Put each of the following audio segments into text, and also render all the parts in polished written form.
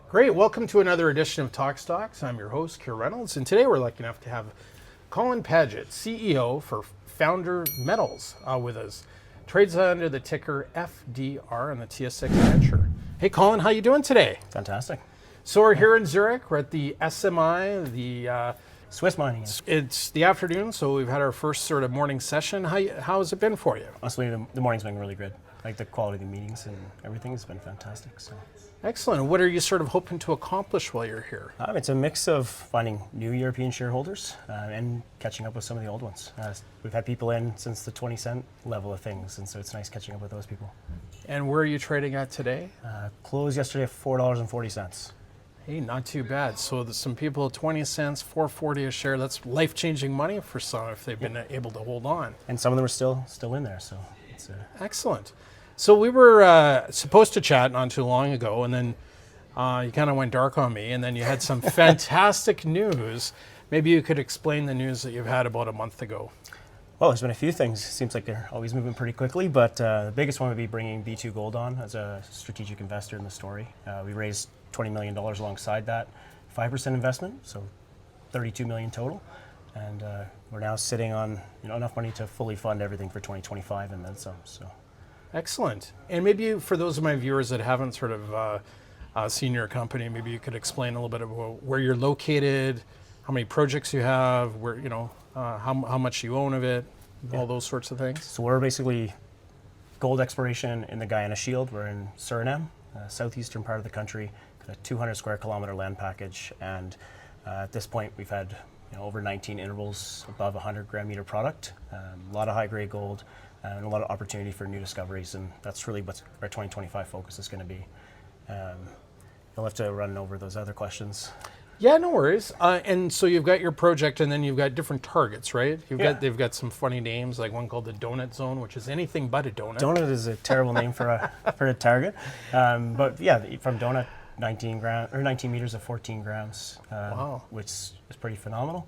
Great, welcome to another edition of TokStocks. I'm your host, Keir Reynolds, and today we're lucky enough to have Colin Paget, CEO for Founder Metals, with us. Trades under the ticker FDR on the TSXV Venture. Hey Colin, how you doing today? Fantastic. So we're here in Zurich, we're at the SMI, the Swiss mining. it's the afternoon, so we've had our first sort of morning session. How has it been for you? Honestly, the morning's been really good. Like the quality of the meetings and everything has been fantastic. So, Excellent. What are you sort of hoping to accomplish while you're here? it's a mix of finding new European shareholders and catching up with some of the old ones. We've had people in since the 20-cent level of things, and so it's nice catching up with those people. And where are you trading at today? Closed yesterday at $4.40. Hey, not too bad. So some people, 20 cents, $4.40 a share. That's life-changing money for some if they've been able to hold on. And some of them are still in there. So it's Excellent. So we were supposed to chat not too long ago, and then you kind of went dark on me, and then you had some fantastic news. Maybe you could explain the news that you've had about a month ago. Well, there's been a few things. Seems like they're always moving pretty quickly, but the biggest one would be bringing B2 Gold on as a strategic investor in the story. We raised $20 million alongside that, 5% investment, so $32 million total. And we're now sitting on enough money to fully fund everything for 2025 and then some. So. Excellent. And maybe for those of my viewers that haven't sort of seen your company, maybe you could explain a little bit about where you're located, how many projects you have, where how much you own of it, all those sorts of things. So we're basically gold exploration in the Guyana Shield. We're in Suriname, southeastern part of the country, a 200 square kilometer land package, and at this point we've had over 19 intervals above 100 gram meter product, a lot of high grade gold, and a lot of opportunity for new discoveries, and that's really what our 2025 focus is going to be. You'll have to run over those other questions. Yeah, no worries. And so you've got your project, and then you've got different targets, right? They've got some funny names, like one called the Donut Zone, which is anything but a donut. Donut is a terrible name for a target, but yeah, from Donut, 19 meters of 14 grams, Wow. which is pretty phenomenal.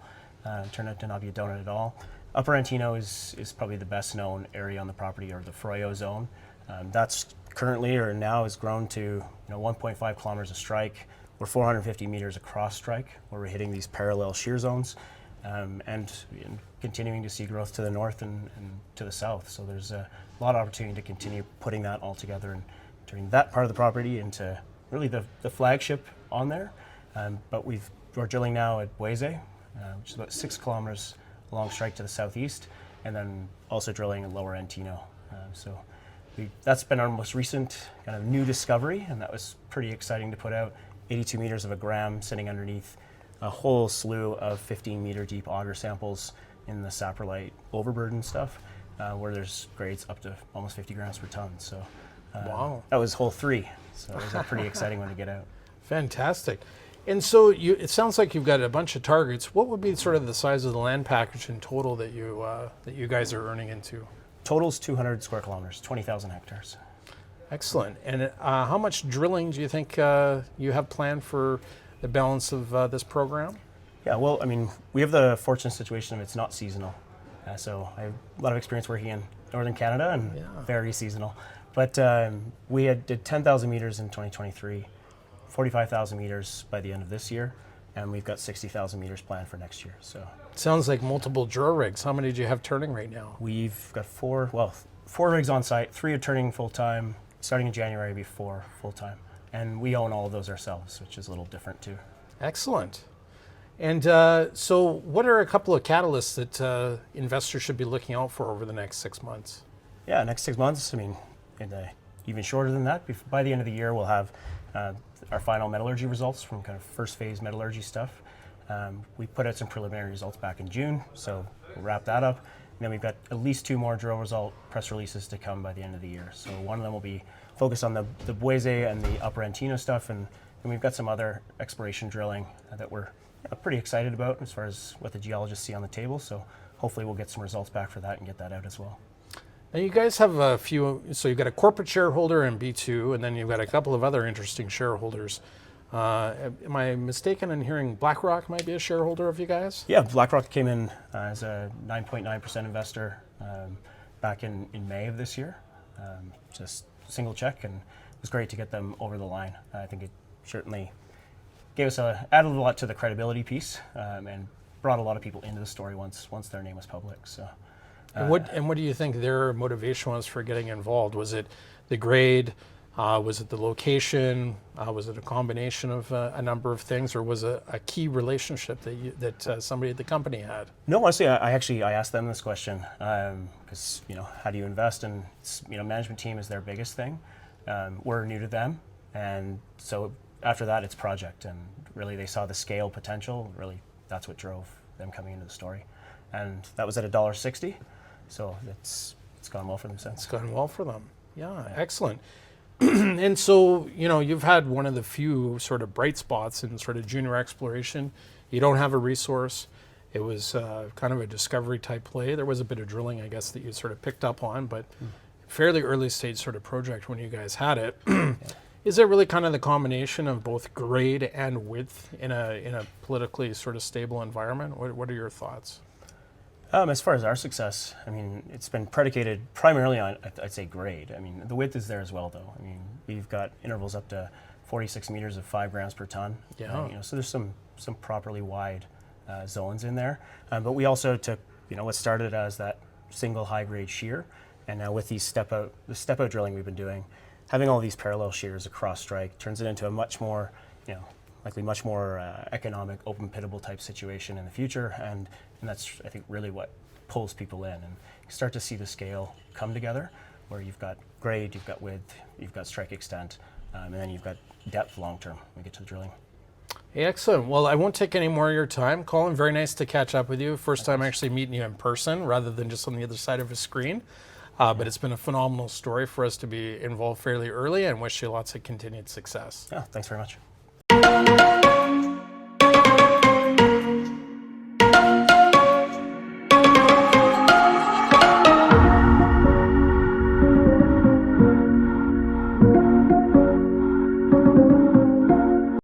Turned out to not be a donut at all. Upper Antino is probably the best known area on the property, or the Froyo zone. That's currently, or now, has grown to 1.5 kilometers of strike. We're 450 meters across strike, where we're hitting these parallel shear zones, and continuing to see growth to the north and to the south. So there's a lot of opportunity to continue putting that all together and turning that part of the property into really the flagship on there. But we're drilling now at Bueze, which is about 6 kilometers along strike to the southeast, and then also drilling at Lower Antino. So that's been our most recent kind of new discovery, and that was pretty exciting to put out. 82 meters of a gram sitting underneath a whole slew of 15-meter deep auger samples in the saprolite overburden stuff, where there's grades up to almost 50 grams per ton. So Wow. That was hole 3. So it was a pretty exciting one to get out. Fantastic. And so it sounds like you've got a bunch of targets. What would be sort of the size of the land package in total that you guys are earning into? Total's 200 square kilometers, 20,000 hectares. Excellent. And how much drilling do you think you have planned for the balance of this program? Yeah, well, I mean, we have the fortunate situation of it's not seasonal. So I have a lot of experience working in northern Canada and very seasonal. But we did 10,000 meters in 2023, 45,000 meters by the end of this year, and we've got 60,000 meters planned for next year. So Sounds like multiple drill rigs. How many do you have turning right now? we've got 4 rigs on site, 3 are turning full time. Starting in January, it'll be 4 full time. And we own all of those ourselves, which is a little different too. Excellent. And so what are a couple of catalysts that investors should be looking out for over the next 6 months? Yeah, next 6 months, I mean, even shorter than that, by the end of the year, we'll have our final metallurgy results from kind of first phase metallurgy stuff. We put out some preliminary results back in June, so we'll wrap that up. And then we've got at least 2 more drill result press releases to come by the end of the year. So one of them will be focused on the Bueze and the Upper Antino stuff, and we've got some other exploration drilling that we're pretty excited about as far as what the geologists see on the table. So hopefully we'll get some results back for that and get that out as well. Now you guys have a few, so you've got a corporate shareholder in B2, and then you've got a couple of other interesting shareholders. Am I mistaken in hearing BlackRock might be a shareholder of you guys? Yeah, BlackRock came in as a 9.9% investor back in May of this year. Just single check, and it was great to get them over the line. I think it certainly added a lot to the credibility piece, and brought a lot of people into the story once their name was public. So. And what do you think their motivation was for getting involved? Was it the grade? Was it the location? Was it a combination of a number of things, or was it a key relationship that somebody at the company had? No, honestly, I asked them this question because how do you invest? And management team is their biggest thing. We're new to them, and so after that, it's project, and really they saw the scale potential. Really, that's what drove them coming into the story, and that was at $1.60. So it's gone well for them since. It's gone well for them. Yeah, excellent. And so, you've had one of the few sort of bright spots in sort of junior exploration. You don't have a resource. It was kind of a discovery type play. There was a bit of drilling, I guess, that you sort of picked up on, but fairly early stage sort of project when you guys had it. Is it really kind of the combination of both grade and width in a politically sort of stable environment? What are your thoughts? As far as our success, I mean, it's been predicated primarily on, I'd say, grade. I mean, the width is there as well, though. I mean, we've got intervals up to 46 meters of 5 grams per ton. Yeah. So there's some properly wide zones in there. But we also took, what started as that single high-grade shear, and now with the step out drilling we've been doing, having all these parallel shears across strike turns it into a much more, likely much more economic, open pittable type situation in the future, and that's, I think, really what pulls people in, and you start to see the scale come together, where you've got grade, you've got width, you've got strike extent, and then you've got depth long term when we get to the drilling. Hey, excellent. Well, I won't take any more of your time. Colin, very nice to catch up with you. First time actually meeting you in person rather than just on the other side of a screen. But it's been a phenomenal story for us to be involved fairly early, and wish you lots of continued success. Yeah, thanks very much.